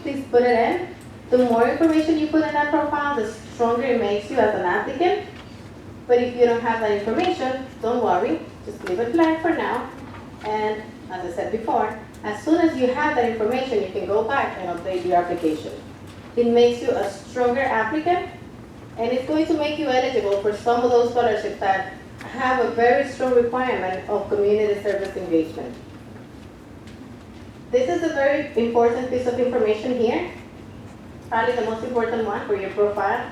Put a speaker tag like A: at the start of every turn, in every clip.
A: please put it in. The more information you put in that profile, the stronger it makes you as an applicant. But if you don't have that information, don't worry, just leave it blank for now. And as I said before, as soon as you have that information, you can go back and update your application. It makes you a stronger applicant, and it's going to make you eligible for some of those scholarships that have a very strong requirement of community service engagement. This is a very important piece of information here, probably the most important one for your profile.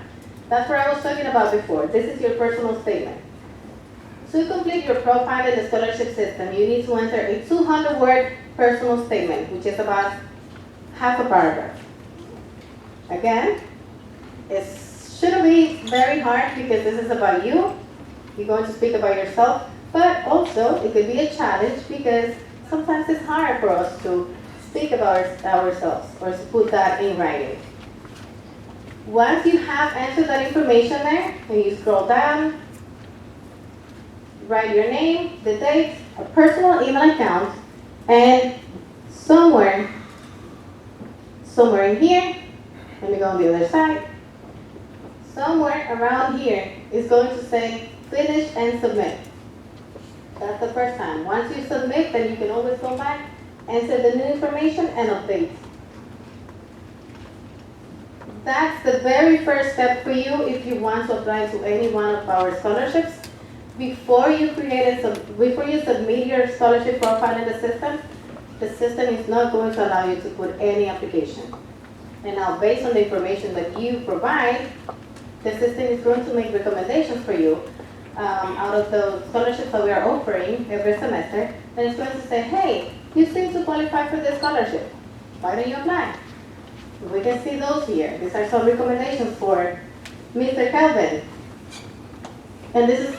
A: That's what I was talking about before. This is your personal statement. To complete your profile in the scholarship system, you need to enter a 200-word personal statement, which is about half a paragraph. Again, it shouldn't be very hard because this is about you. You're going to speak about yourself, but also it could be a challenge because sometimes it's hard for us to speak about ourselves or to put that in writing. Once you have entered that information there, and you scroll down, write your name, the date, a personal email account, and somewhere in here, let me go on the other side, somewhere around here is going to say finish and submit. That's the first time. Once you submit, then you can always go back, enter the new information, and update. That's the very first step for you if you want to apply to any one of our scholarships. Before you submit your scholarship profile in the system is not going to allow you to put any application. And now, based on the information that you provide, the system is going to make recommendations for you out of the scholarships that we are offering every semester. And it's going to say, hey, you seem to qualify for this scholarship. Why don't you apply? We can see those here. These are some recommendations for Mr. Kelvin. And this is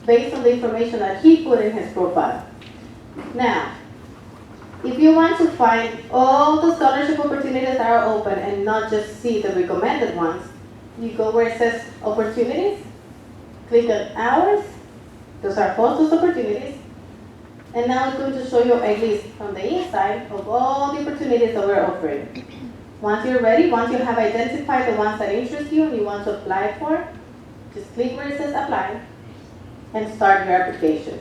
A: based on the information that he put in his profile. Now, if you want to find all the scholarship opportunities that are open and not just see the recommended ones, you go where it says opportunities, click on hours, those are Hostos opportunities, and now it's going to show you a list from the inside of all the opportunities that we're offering. Once you're ready, once you have identified the ones that interest you and you want to apply for, just click where it says apply and start your application.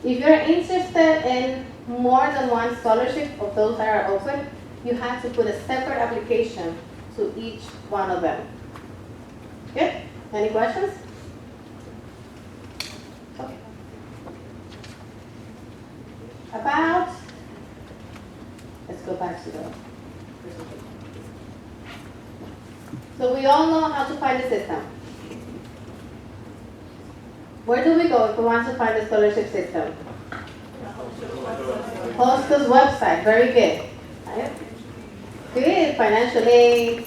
A: If you're interested in more than one scholarship of those that are open, you have to put a separate application to each one of them. Good? Any questions? Okay. Let's go back to the presentation. So we all know how to find the system. Where do we go if we want to find the scholarship system? Hostos website, very good. Right? Good, financial aid,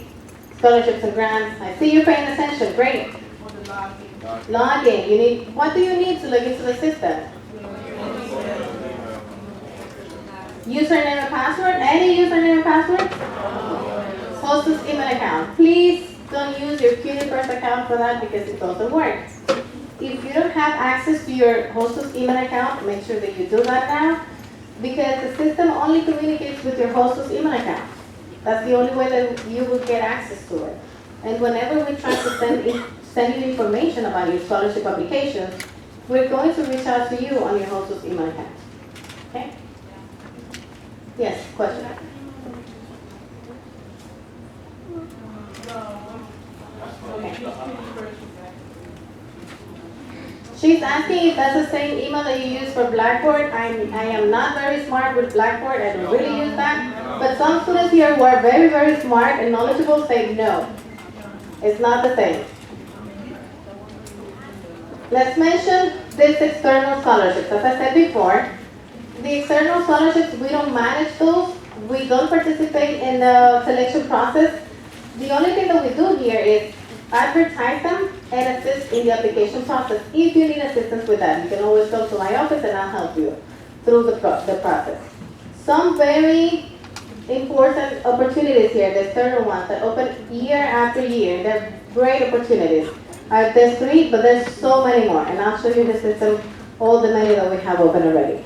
A: scholarships and grants. I see you're paying attention, great. Login, what do you need to log into the system? Username and password, any username and password? Hostos email account. Please don't use your CUNY1st account for that because it doesn't work. If you don't have access to your Hostos email account, make sure that you do that now because the system only communicates with your Hostos email account. That's the only way that you will get access to it. And whenever we try to send you information about your scholarship applications, we're going to reach out to you on your Hostos email account. Okay? Yes, question? Okay. She's asking if that's the same email that you use for Blackboard. I am not very smart with Blackboard. I don't really use that. But some students here who are very, very smart and knowledgeable say no. It's not the same. Let's mention this external scholarships. As I said before, the external scholarships, we don't manage those. We don't participate in the selection process. The only thing that we do here is advertise them and assist in the application process. If you need assistance with that, you can always come to my office and I'll help you through the process. Some very important opportunities here, the external ones that open year after year. They're great opportunities. There's 3, but there's so many more. And I'll show you in the system all the many that we have open already.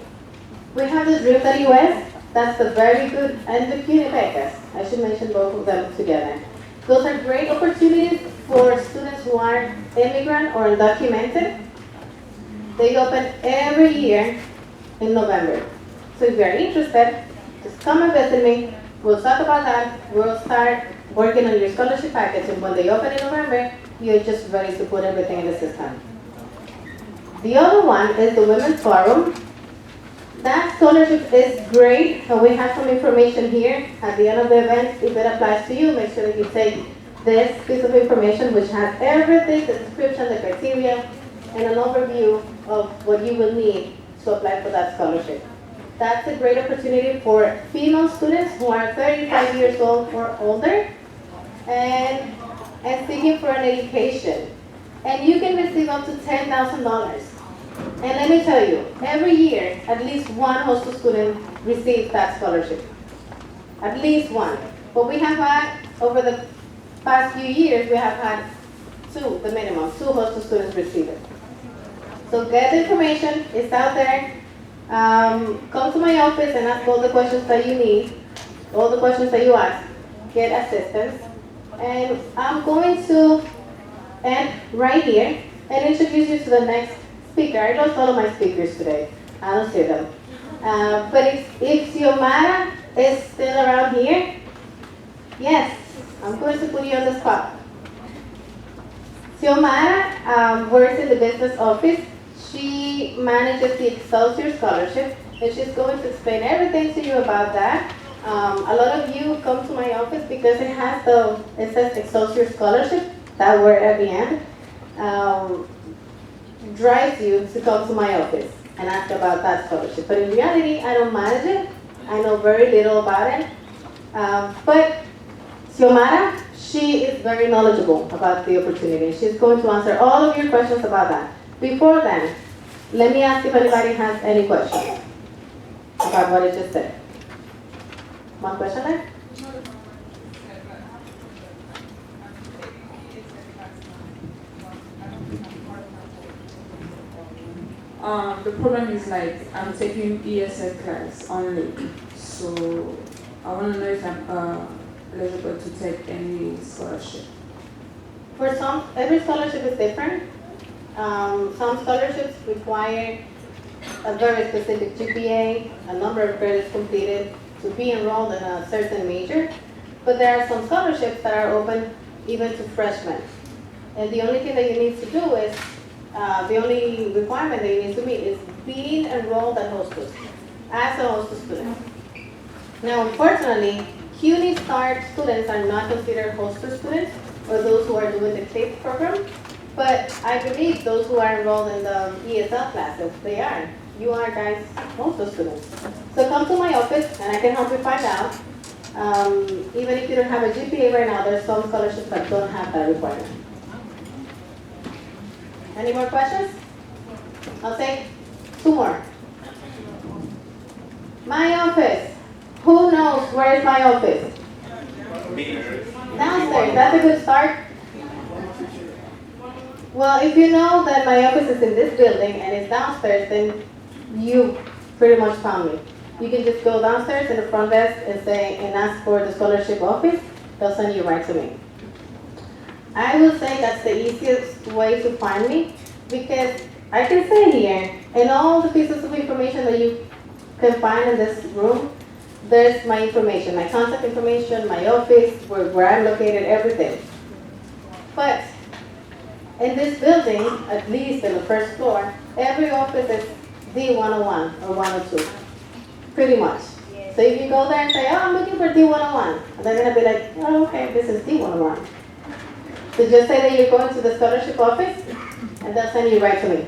A: We have the Dream.US. That's the very good, and the CUNY becas. I should mention both of them together. Those are great opportunities for students who are immigrant or undocumented. They open every year in November. So if you're interested, just come and visit me. We'll talk about that. We'll start working on your scholarship package, and when they open in November, you're just ready to put everything in the system. The other one is the Women's Forum. That scholarship is great, and we have some information here at the end of the event. If it applies to you, make sure that you take this piece of information, which has everything, the description, the criteria, and an overview of what you will need to apply for that scholarship. That's a great opportunity for female students who are 35 years old or older and seeking for an education. And you can receive up to $10,000. And let me tell you, every year, at least one Hostos student receives that scholarship. At least one. But we have had, over the past few years, we have had two, the minimum, two Hostos students receive it. So get the information, it's out there. Come to my office and ask all the questions that you need, all the questions that you ask, get assistance. And I'm going to end right here and introduce you to the next speaker. I lost all of my speakers today. I don't see them. But if Xiomara is still around here, yes, I'm going to put you on the spot. Xiomara works in the business office. She manages the Excelsior Scholarship, and she's going to explain everything to you about that. A lot of you come to my office because it says Excelsior Scholarship, that word at the end, drives you to come to my office and ask about that scholarship. But in reality, I don't manage it. I know very little about it. But Xiomara, she is very knowledgeable about the opportunity. She's going to answer all of your questions about that. Before then, let me ask if anybody has any questions about what I just said. One question there?
B: The problem is like I'm taking ESL class only, so I want to know if I'm eligible to take any scholarship.
A: For some, every scholarship is different. Some scholarships require a very specific GPA, a number of credits completed to be enrolled in a certain major. But there are some scholarships that are open even to freshmen. And the only thing that you need to do is, the only requirement that you need to meet is being enrolled at Hostos as a Hostos student. Now, unfortunately, CUNY STAR students are not considered Hostos students, or those who are doing the CLIP program. But I believe those who are enrolled in the ESL classes, they are. You are guys Hostos students. So come to my office and I can help you find out. Even if you don't have a GPA right now, there's some scholarships that don't have that requirement. Any more questions? I'll take two more. My office. Who knows where is my office? Downstairs. That's a good start. Well, if you know that my office is in this building and it's downstairs, then you pretty much found me. You can just go downstairs in the front desk and ask for the scholarship office. They'll send you right to me. I will say that's the easiest way to find me because I can say here, in all the pieces of information that you can find in this room, there's my information, my contact information, my office, where I'm located, everything. But in this building, at least in the first floor, every office is D101 or 102, pretty much. So if you go there and say, oh, I'm looking for D101, and they're going to be like, oh, okay, this is D101. So just say that you're going to the scholarship office, and they'll send you right to me.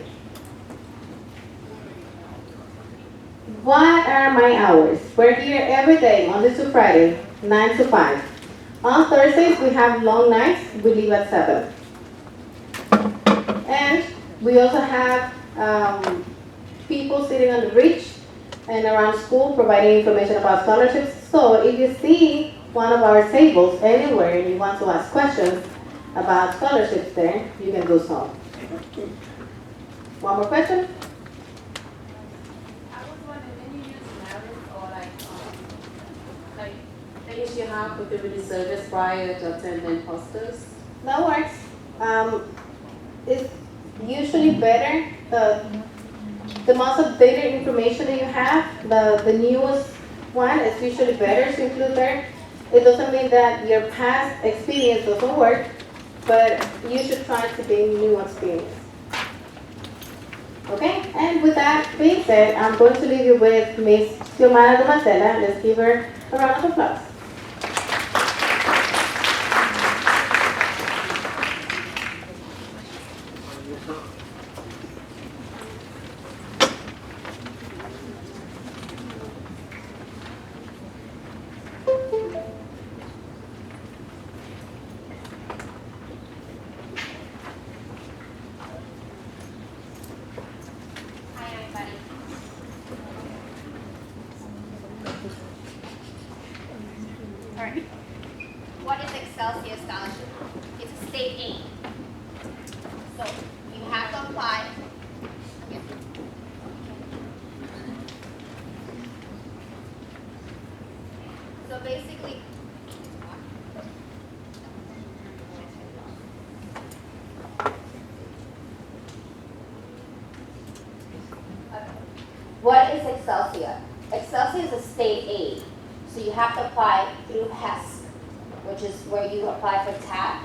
A: What are my hours? We're here every day, Monday to Friday, 9 to 5. On Thursdays, we have long nights. We leave at 7. And we also have people sitting on the bridge and around school providing information about scholarships. So if you see one of our tables anywhere and you want to ask questions about scholarships there, you can do so. One more question?
C: I was wondering, when you use merit or like if you have for community service prior to attending Hostos?
A: That works. It's usually better, the most updated information that you have, the newest one is usually better to include there. It doesn't mean that your past experience doesn't work, but you should try to gain new experience. Okay, and with that being said, I'm going to leave you with Miss Xiomara Tomasela. Let's give her a round of applause.
D: Hi, everybody. All right. What is Excelsior Scholarship? It's a state aid. So you have to apply. Yeah. So basically, what is Excelsior? Excelsior is a state aid. So you have to apply through HESC, which is where you apply for TAP,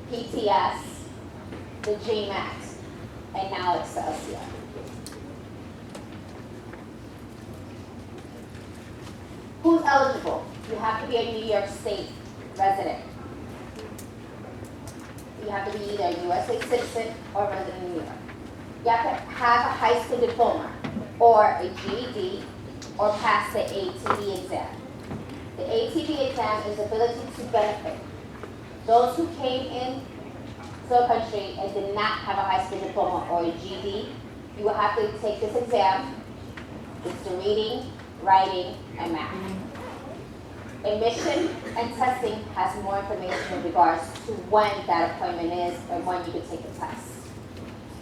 D: PTS, the GMAT, and now Excelsior. Who's eligible? You have to be a New York State resident. You have to be either a USA citizen or resident in New York. You have to have a high school diploma or a GED or pass the ATB exam. The ATB exam is ability to benefit. Those who came in to a country and did not have a high school diploma or a GED, you will have to take this exam. It's the reading, writing, and math. Admission and testing has more information in regards to when that appointment is and when you can take the test.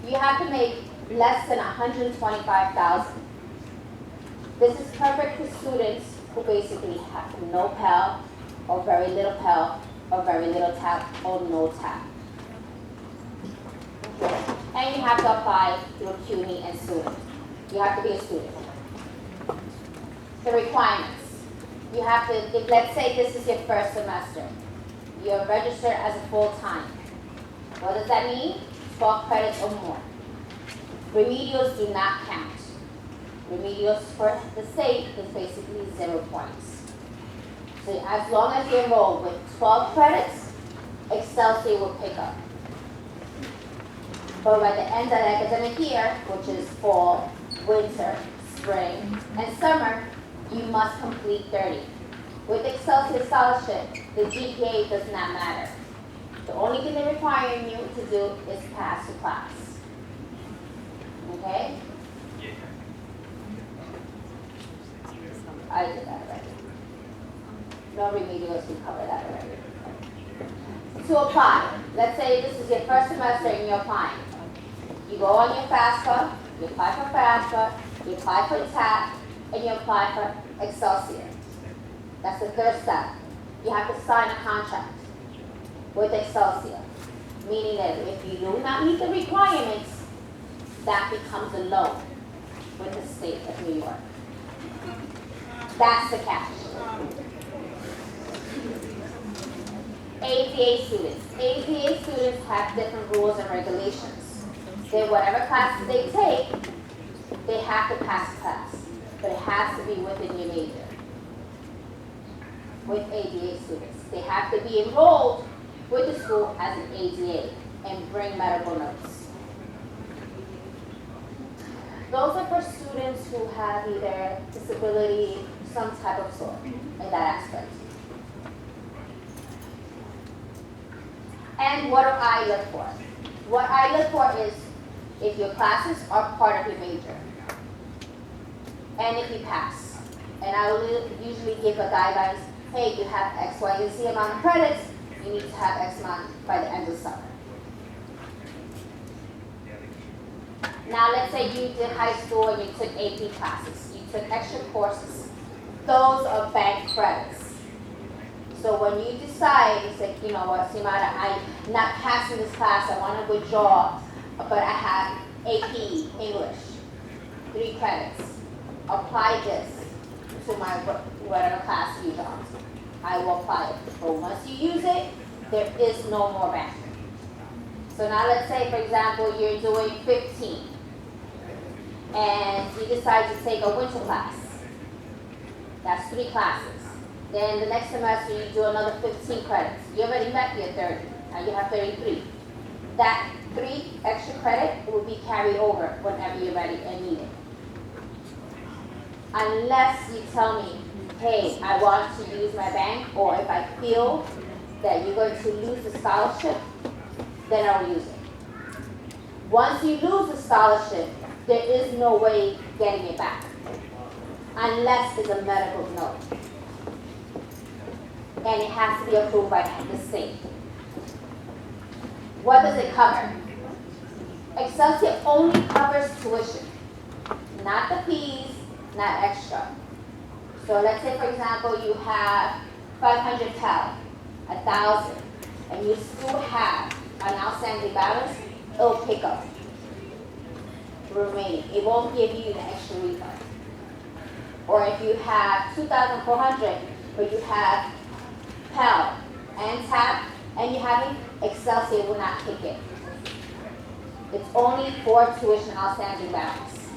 D: You have to make less than $125,000. This is perfect for students who basically have no Pell or very little Pell or very little TAP or no TAP. Okay. And you have to apply through CUNY and student. You have to be a student. The requirements. You have to, if let's say this is your first semester, you're registered as a full-time. What does that mean? 12 credits or more. Remedials do not count. Remedials for the state is basically 0 points. So as long as you enroll with 12 credits, Excelsior will pick up. But by the end of the academic year, which is fall, winter, spring, and summer, you must complete 30. With Excelsior Scholarship, the GPA does not matter. The only thing they're requiring you to do is pass the class. Okay? I did that already. No remedials can cover that already. To apply, let's say this is your first semester and you're applying. You go on your FAFSA, you apply for FAFSA, you apply for TAP, and you apply for Excelsior. That's the third step. You have to sign a contract with Excelsior, meaning that if you do not meet the requirements, that becomes a loan with the state of New York. That's the catch. ADA students. ADA students have different rules and regulations. They, whatever classes they take, they have to pass the class, but it has to be within your major. With ADA students, they have to be enrolled with the school as an ADA and bring medical notes. Those are for students who have either disability, some type of sort in that aspect. And what do I look for? What I look for is if your classes are part of your major and if you pass. And I will usually give a guidelines, hey, you have X, Y, and Z amount of credits, you need to have X amount by the end of the summer. Now let's say you did high school and you took AP classes, you took extra courses. Those are bank credits. So when you decide, it's like, you know what, Simara, I'm not passing this class, I want to withdraw, but I have AP English, 3 credits. Apply this to my whatever class you got. I will apply it. But once you use it, there is no more back. So now let's say, for example, you're doing 15 and you decide to take a winter class. That's 3 classes. Then the next semester you do another 15 credits. You already met your 30, now you have 33. That 3 extra credit will be carried over whenever you're ready and need it. Unless you tell me, hey, I want to use my bank, or if I feel that you're going to lose the scholarship, then I'll use it. Once you lose the scholarship, there is no way getting it back, unless it's a medical note. And it has to be approved by the state. What does it cover? Excelsior only covers tuition, not the fees, not extra. So let's say, for example, you have 500 Pell, 1,000, and you still have an outstanding balance, it'll pick up remaining. It won't give you the extra refund. Or if you have 2,400, but you have Pell and TAP, and you haven't, Excelsior will not kick it. It's only for tuition outstanding balance.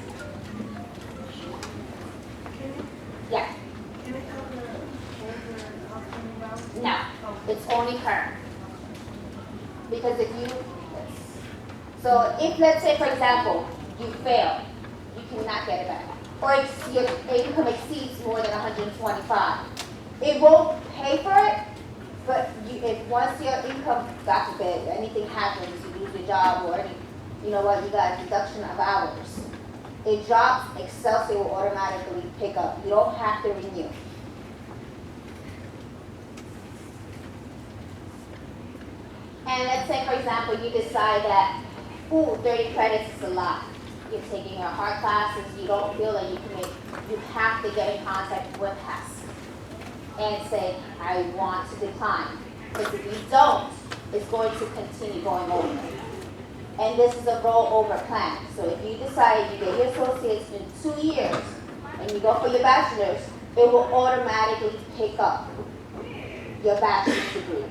D: Yeah. No, it's only current. Because if you, so if let's say, for example, you fail, you cannot get it back. Or if your income exceeds more than 125. It won't pay for it, but if once your income, God forbid, anything happens, you lose your job or any, you know what, you got a deduction of hours, it drops, Excelsior will automatically pick up. You don't have to renew. And let's say, for example, you decide that, ooh, 30 credits is a lot. You're taking your hard classes, you don't feel that you can make, you have to get in contact with HAS and say, I want to decline. Because if you don't, it's going to continue going over. And this is a rollover plan. So if you decide you get your associates in 2 years and you go for your bachelor's, it will automatically pick up your bachelor's degree.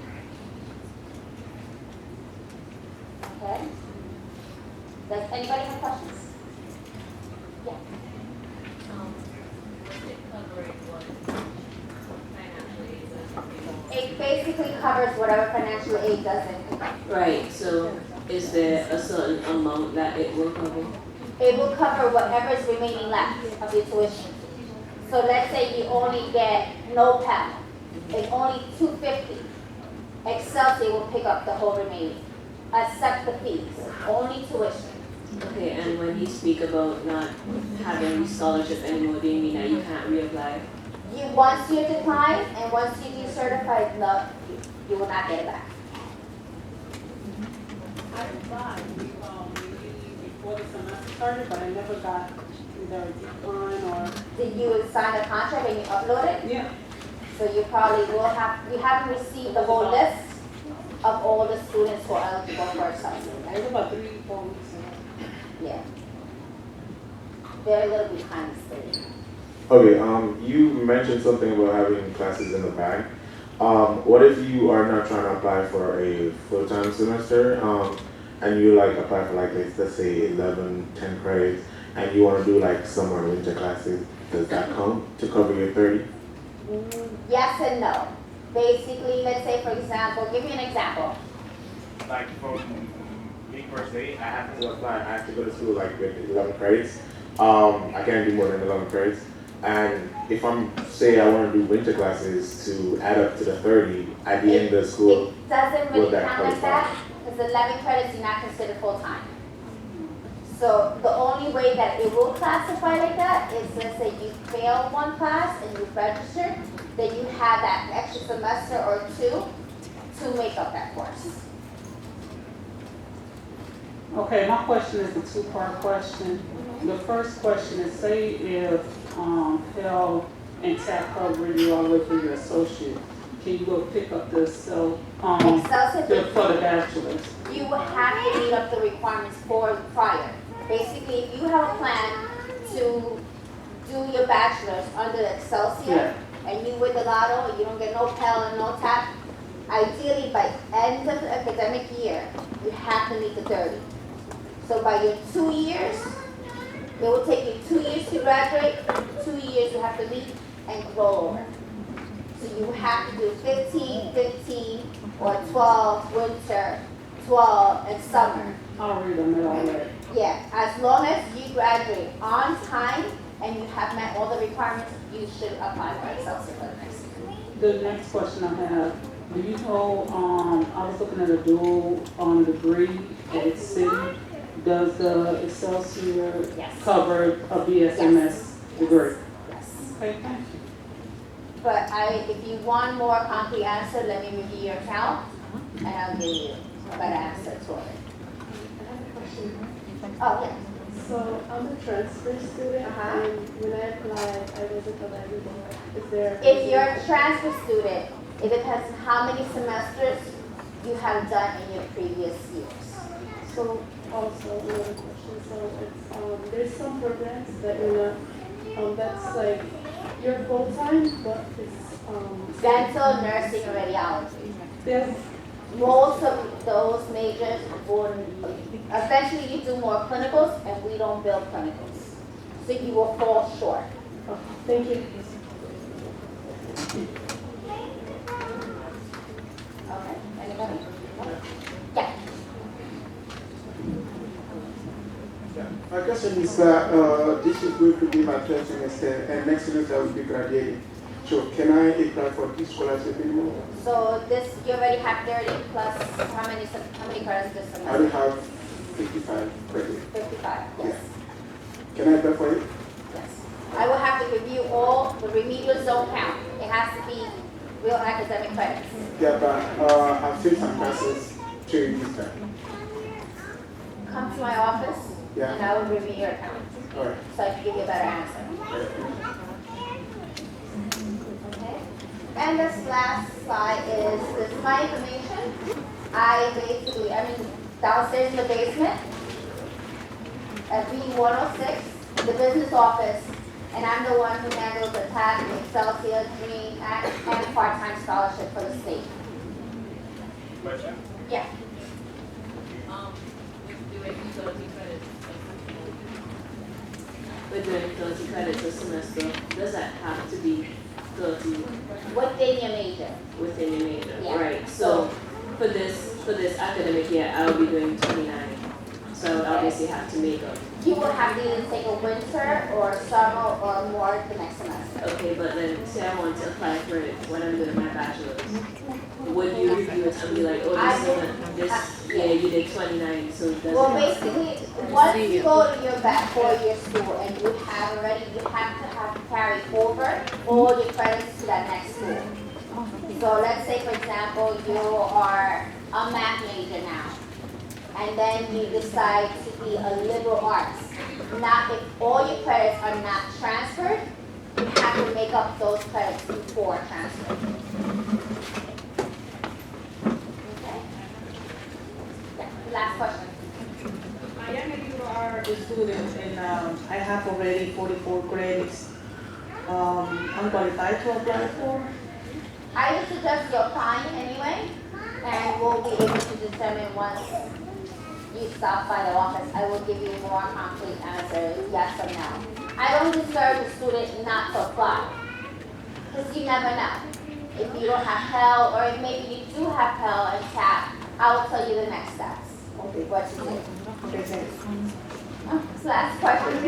D: Okay? Does anybody have questions? Yeah. It basically covers whatever financial aid doesn't.
E: Right, so is there a certain amount that it will cover?
D: It will cover whatever is remaining left of your tuition. So let's say you only get no Pell, and only $250. Excelsior will pick up the whole remaining, except the fees, only tuition.
E: Okay, and when you speak about not having scholarship anymore, do you mean that you can't reapply?
D: Once you decline and once you decertify, no, you will not get it back.
F: I applied before the semester started, but I never got either a decline or.
D: Did you sign a contract and you upload it?
F: Yeah.
D: So you probably will have, you haven't received the whole list of all the students who are eligible for Excelsior.
F: It was about 3 or 4 weeks ago.
D: Yeah. They're a little behind the state.
G: Okay, you mentioned something about having classes in the back. What if you are not trying to apply for a full-time semester, and you like apply for like, let's say 11, 10 credits, and you want to do like summer and winter classes, does that count to cover your 30?
D: Yes and no. Basically, let's say for example, give me an example.
G: Like from me per se, I have to apply, I have to go to school like with 11 credits. I can't do more than 11 credits. And if I'm, say I want to do winter classes to add up to the 30 at the end of the school,
D: It doesn't really
G: will that
D: count like
G: qualify?
D: that, because 11 credits you're not considered full-time. So the only way that it will classify like that is, let's say you fail one class and you register, then you have that extra semester or 2 to make up that course.
F: Okay, my question is a 2-part question. The first question is, say if Pell and TAP cover you all the way for your associate, can you go pick up the
D: Excel
F: for
D: certificate,
F: the bachelor's?
D: you will have to meet up the requirements for prior. Basically, if you have a plan to do your bachelor's under the Excelsior, and you win the lotto, and you don't get no Pell and no TAP, ideally by end of the academic year, you have to meet the 30. So by your 2 years, it will take you 2 years to graduate, 2 years you have to meet and roll over. So you have to do 15, 15, or 12 winter, 12 and summer.
F: I'll read them all right.
D: Yeah, as long as you graduate on time and you have met all the requirements, you should apply for Excelsior for the next year.
F: The next question I have, do you know, I was looking at a dual degree at City. Does the Excelsior
D: Yes.
F: cover a BSMS degree?
D: Yes.
F: Okay, thank you.
D: But if you want more concrete answer, let me review your account and I'll give you a better answer to it. Oh, yeah.
H: So I'm a transfer student,
D: Uh-huh.
H: and when I applied, I wasn't eligible. Is there?
D: If you're a transfer student, it depends on how many semesters you have done in your previous years.
H: So also another question. So it's there's some programs that you're not that's like you're full time, but it's
D: Dental, nursing, and radiology.
H: there's
D: Most of those majors will, eventually you do more clinicals and we don't build clinicals. So you will fall short.
H: thank you.
D: Okay, anybody? Yeah.
I: My question is that this is going to be my third semester, and next semester I will be graduating. So can I apply for this scholarship anymore?
D: So this, you already have 30 plus, how many credits this
I: I will
D: semester?
I: have 55 credits.
D: 55, yes.
I: Can I apply for it?
D: Yes. I will have to review all the remedial zone count. It has to be real academic credits.
I: Yeah, but I've taken some classes during this time.
D: Come to my office
I: Yeah.
D: and I will review your account.
I: All right.
D: So I can give you a better answer. Okay? And this last slide is my information. I'm downstairs in the basement at B106, the business office, and I'm the one who handles the TAC, Excelsior, Dream, and part-time scholarship for the state.
J: Question?
D: Yeah.
E: We're doing 30 credits a semester. Does that have to be 30
D: Within your major.
E: within your major?
D: Yeah.
E: Right. So for this academic year, I will be doing 29. So I would obviously have to make up.
D: You will have to either take a winter or summer or more the next semester.
E: Okay, but then say I want to apply for it when I'm doing my bachelor's. Would you review it and be like, oh, this year you did 29, so it doesn't
D: Well,
E: have to-
D: basically, once you go to your back 4-year school and you have to carry over all your credits to that next school. So let's say, for example, you are a math major now, and then you decide to be a liberal arts. Now, if all your credits are not transferred, you have to make up those credits before transfer. Okay? Yeah, last question.
K: I am you are a student and I have already 44 credits. I'm qualified to apply for.
D: I would suggest you applying anyway, and we'll be able to determine once you stop by the office. I will give you more concrete answers, yes or no. I don't discourage a student not to apply, because you never know. If you don't have Pell, or if maybe you do have Pell and TAP, I will tell you the next steps, what to do.
K: Okay, thanks.
D: Last question.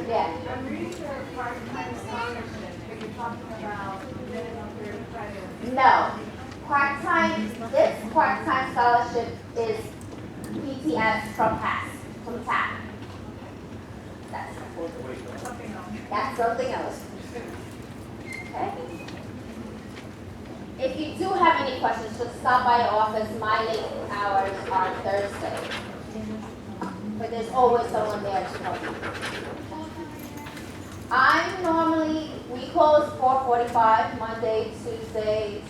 D: Yeah.
L: I'm reading your part-time scholarship, but you're talking about minimum 30 credits.
D: No. This part-time scholarship is PTS from TAP. That's something else. Okay? If you do have any questions, just stop by the office. My late hours are Thursday. But there's always someone there to help you. We close 4:45 Monday, Tuesdays,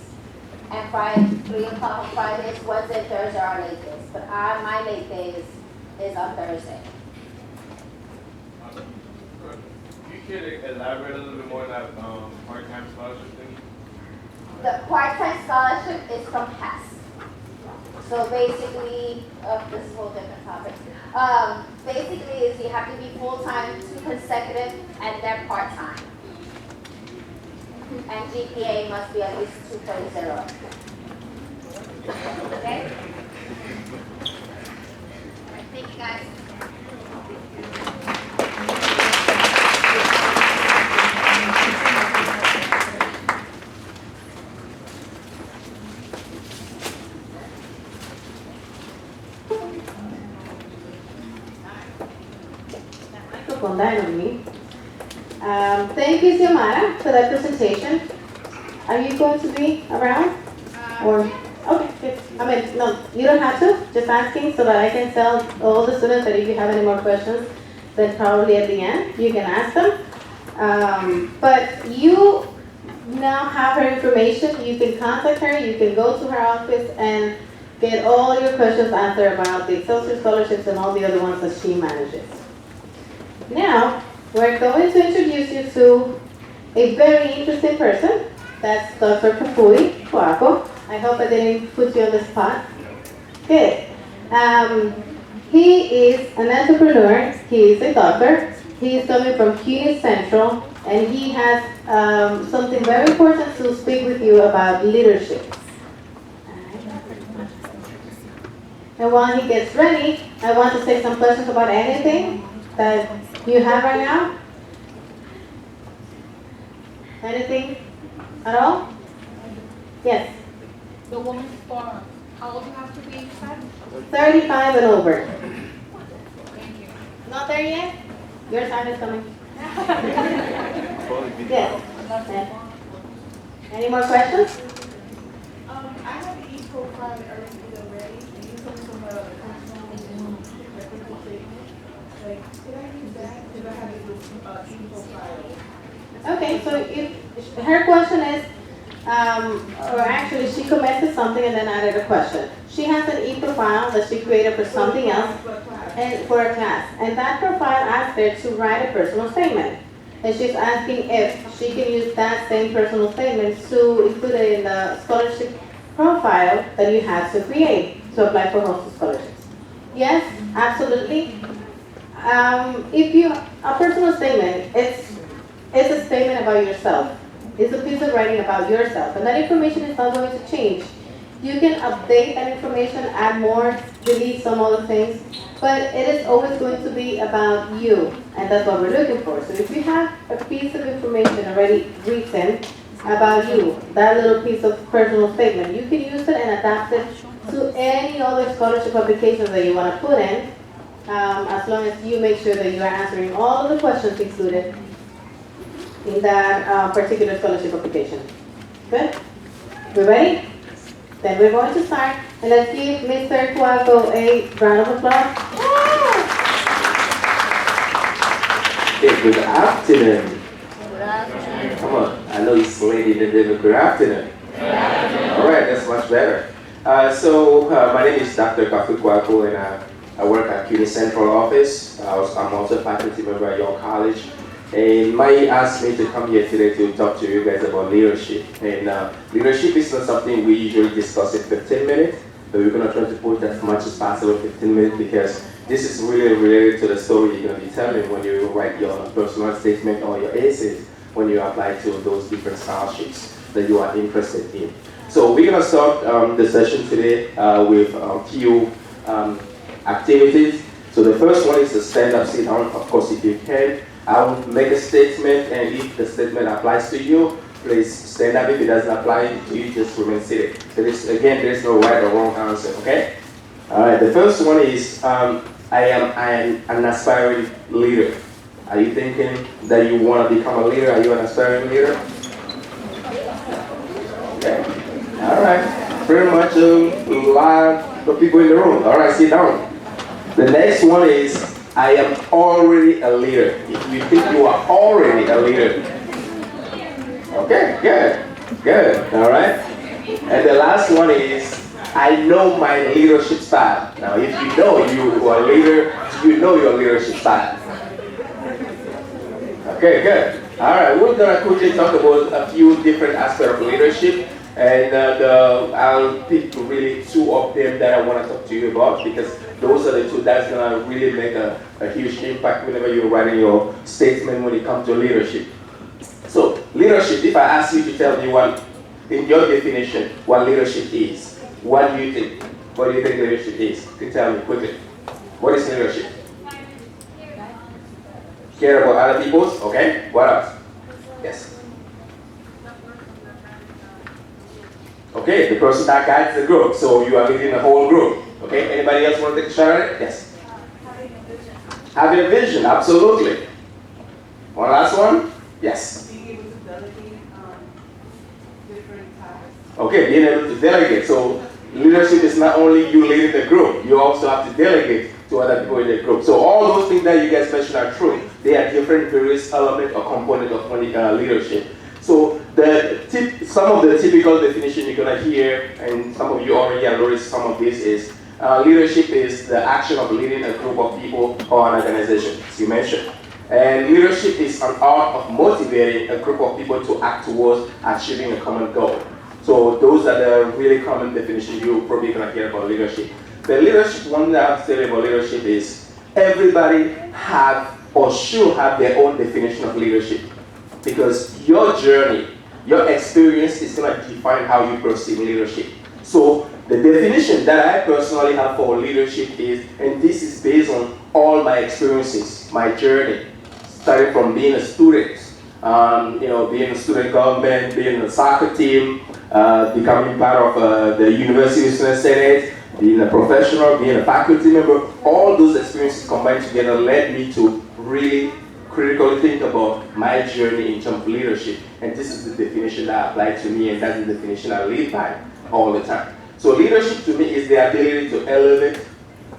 D: And Friday, 3 o'clock on Fridays, Wednesday, and Thursday are late days. But my late day is on Thursday.
J: You could elaborate a little bit more on that part-time scholarship thing?
D: The part-time scholarship is from PASS. So basically, this is a whole different topic. Basically, is you have to be full-time, 2 consecutive, and then part-time. And GPA must be at least 2.0. Okay? All right, thank you guys.
A: Microphone down on me. Thank you, Xiomara, for that presentation. Are you going to be around? Or okay, good. I mean, no, you don't have to. Just asking so that I can tell all the students that if you have any more questions, then probably at the end you can ask them. But you now have her information. You can contact her. You can go to her office and get all your questions answered about the social scholarships and all the other ones that she manages. Now, we're going to introduce you to a very interesting person. That's Dr. Kapui Kwako. I hope I didn't put you on the spot. Good. He is an entrepreneur. He is a doctor. He is coming from CUNY Central, and he has something very important to speak with you about leadership. And while he gets ready, I want to say some questions about anything that you have right now. Anything at all? Yes.
L: The woman's farm, how old do you have to be, you said?
A: 35 and over.
L: Thank you.
A: Not there yet? Your time is coming. Yes. Any more questions?
L: I have an e-profile already, and you told me some personal reference statement. Like, could I use that? Because I have a e-profile.
A: Okay, so if her question is, or actually she commented something and then added a question. She has an e-profile that she created for something else and for a class. And that profile asked her to write a personal statement. And she's asking if she can use that same personal statement to include it in the scholarship profile that you have to create to apply for Hostos scholarships. Yes, absolutely. If you, a personal statement, it's a statement about yourself. It's a piece of writing about yourself, and that information is not going to change. You can update that information, add more, delete some other things, but it is always going to be about you, and that's what we're looking for. So if you have a piece of information already written about you, that little piece of personal statement, you can use it and adapt it to any other scholarship applications that you want to put in, as long as you make sure that you are answering all of the questions included in that particular scholarship application. Good? We ready? Then we're going to start, and let's give Mr. Cuaco a round of applause.
M: Hey, good afternoon.
D: Good afternoon.
M: Come on, I know it's late in the day, but good afternoon. All right, that's much better. My name is Dr. Kafu Cuaco, and I work at CUNY Central office. I'm also a faculty member at York College. And Mai asked me to come here today to talk to you guys about leadership. And leadership is not something we usually discuss in 15 minutes, but we're going to try to put as much as possible in 15 minutes because this is really related to the story you're going to be telling when you write your personal statement or your essays when you apply to those different scholarships that you are interested in. So we're going to start the session today with a few activities. So the first one is to stand up, sit down, of course, if you can. I will make a statement, and if the statement applies to you, please stand up. If it doesn't apply to you, just remain seated. There's no right or wrong answer, okay? All right, the first one is, I am an aspiring leader. Are you thinking that you want to become a leader? Are you an aspiring leader? Okay, all right. Pretty much a lot of people in the room. All right, sit down. The next one is, I am already a leader. If you think you are already a leader. Okay, good, all right. And the last one is, I know my leadership style. Now, if you know you are a leader, you know your leadership style. Okay, good. All right, we're gonna quickly talk about a few different aspects of leadership, and I'll pick really two of them that I want to talk to you about because those are the two that's gonna really make a huge impact whenever you're writing your statement when it comes to leadership. So, leadership. If I ask you to tell me what, in your definition, what leadership is, what do you think? What do you think leadership is? You can tell me quickly. What is leadership? Care about other people's? Okay. What else? Yes. Okay, the person that guides the group. So you are leading the whole group. Okay. Anybody else want to take a shot at it? Yes. Having a vision. Absolutely. One last one. Yes.
L: Being able to delegate different tasks.
M: Okay, being able to delegate. So leadership is not only you leading the group, you also have to delegate to other people in the group. So all those things that you guys mentioned are true. They are different various elements or components of leadership. So some of the typical definition you're gonna hear, and some of you already have noticed some of this is, leadership is the action of leading a group of people or an organization, as you mentioned. And leadership is an art of motivating a group of people to act towards achieving a common goal. So those are the really common definitions you're probably gonna hear about leadership. The leadership, one thing I have to tell you about leadership is everybody have or should have their own definition of leadership. Because your journey, your experience is going to define how you perceive leadership. So the definition that I personally have for leadership is, and this is based on all my experiences, my journey, starting from being a student, being a student government, being in a soccer team, becoming part of the University Student Senate, being a professional, being a faculty member, all those experiences combined together led me to really critically think about my journey in terms of leadership. And this is the definition that applies to me, and that's the definition I live by all the time. So leadership to me is the ability to elevate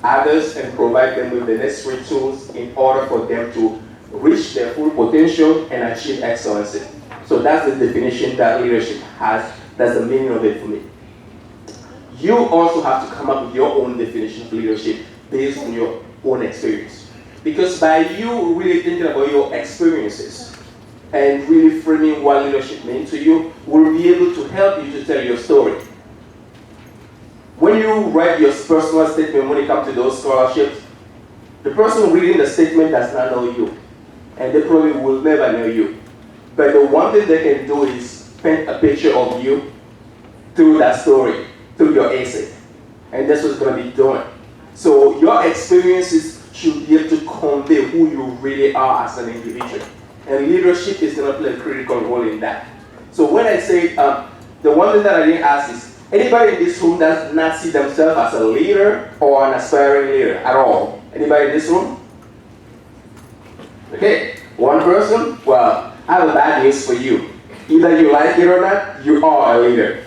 M: others and provide them with the necessary tools in order for them to reach their full potential and achieve excellency. So that's the definition that leadership has. That's the meaning of it for me. You also have to come up with your own definition of leadership based on your own experience. Because by you really thinking about your experiences and really framing what leadership means to you, will be able to help you to tell your story. When you write your personal statement when it comes to those scholarships, the person reading the statement does not know you, and they probably will never know you. But the one thing they can do is paint a picture of you through that story, through your essay. And that's what's going to be doing. So your experiences should be able to convey who you really are as an individual. And leadership is going to play a critical role in that. So when I say, the one thing that I didn't ask is, anybody in this room does not see themselves as a leader or an aspiring leader at all? Anybody in this room? Okay, one person? Well, I have a bad news for you. Either you like it or not, you are a leader.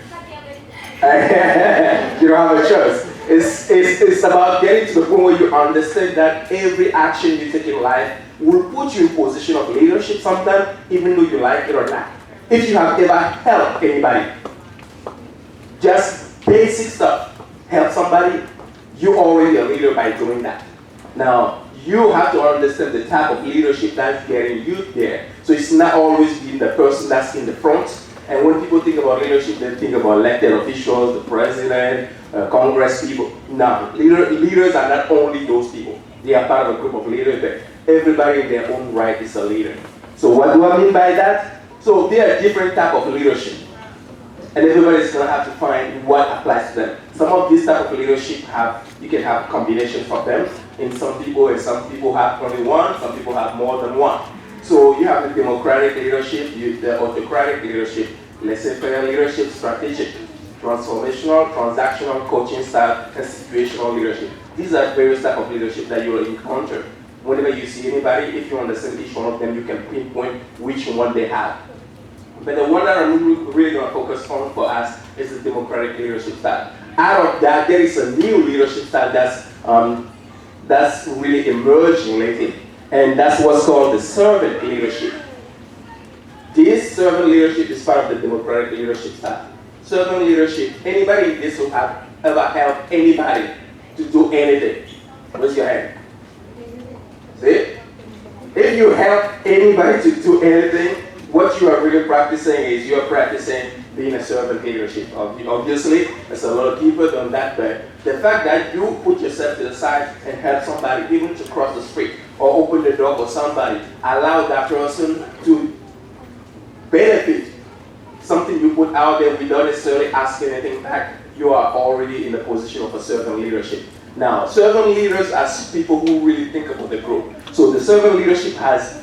M: You don't have a choice. It's about getting to the point where you understand that every action you take in life will put you in position of leadership sometimes, even though you like it or not. If you have ever helped anybody, just basic stuff, help somebody, you're already a leader by doing that. Now, you have to understand the type of leadership that's getting you there. So it's not always being the person that's in the front. And when people think about leadership, they think about elected officials, the president, Congress people. No, leaders are not only those people. They are part of a group of leaders, but everybody in their own right is a leader. So what do I mean by that? So there are different types of leadership. And everybody's going to have to find what applies to them. Some of these type of leadership you can have combinations of them. In some people have only one, some people have more than one. So you have the democratic leadership, the autocratic leadership, laissez-faire leadership, strategic, transformational, transactional, coaching style, and situational leadership. These are various types of leadership that you will encounter. Whenever you see anybody, if you understand each one of them, you can pinpoint which one they have. But the one that I'm really going to focus on for us is the democratic leadership style. Out of that, there is a new leadership style that's really emerging lately. And that's what's called the servant leadership. This servant leadership is part of the democratic leadership style. Servant leadership. Anybody in this room have ever helped anybody to do anything? Raise your hand. See? If you help anybody to do anything, what you are really practicing is you're practicing being a servant leadership. Obviously, there's a lot of people done that, but the fact that you put yourself to the side and help somebody even to cross the street or open the door for somebody, allow that person to benefit something you put out there without necessarily asking anything back, you are already in the position of a servant leadership. Now, servant leaders are people who really think about the group. So the servant leadership has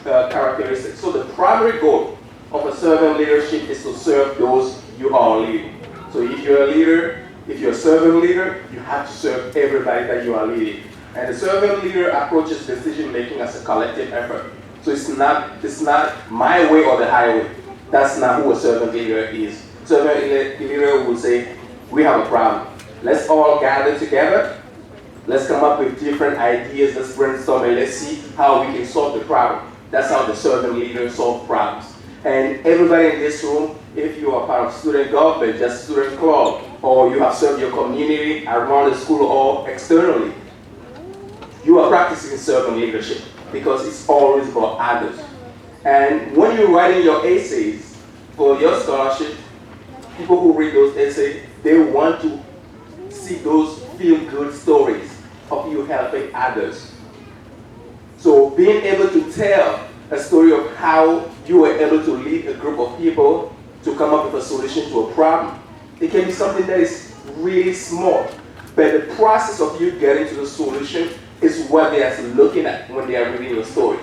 M: characteristics. So the primary goal of a servant leadership is to serve those you are leading. So if you're a leader, if you're a servant leader, you have to serve everybody that you are leading. And the servant leader approaches decision making as a collective effort. So it's not my way or the highway. That's not who a servant leader is. Servant leader will say, we have a problem. Let's all gather together. Let's come up with different ideas. Let's brainstorm and let's see how we can solve the problem. That's how the servant leader solves problems. And everybody in this room, if you are part of student government, just student club, or you have served your community around the school or externally, you are practicing servant leadership because it's always about others. And when you're writing your essays for your scholarship, people who read those essays, they want to see those feel-good stories of you helping others. So being able to tell a story of how you were able to lead a group of people to come up with a solution to a problem, it can be something that is really small. But the process of you getting to the solution is what they are looking at when they are reading your story.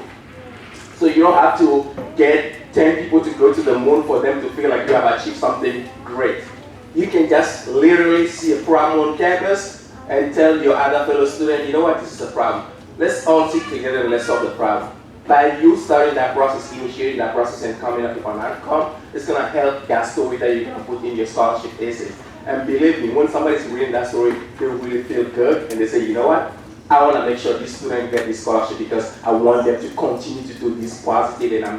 M: So you don't have to get 10 people to go to the moon for them to feel like you have achieved something great. You can just literally see a problem on campus and tell your other fellow student, you know what, this is a problem. Let's all sit together and let's solve the problem. By you starting that process, initiating that process and coming up with an outcome, it's going to help that story that you can put in your scholarship essay. And believe me, when somebody's reading that story, they really feel good and they say, you know what, I want to make sure these students get this scholarship because I want them to continue to do this positive and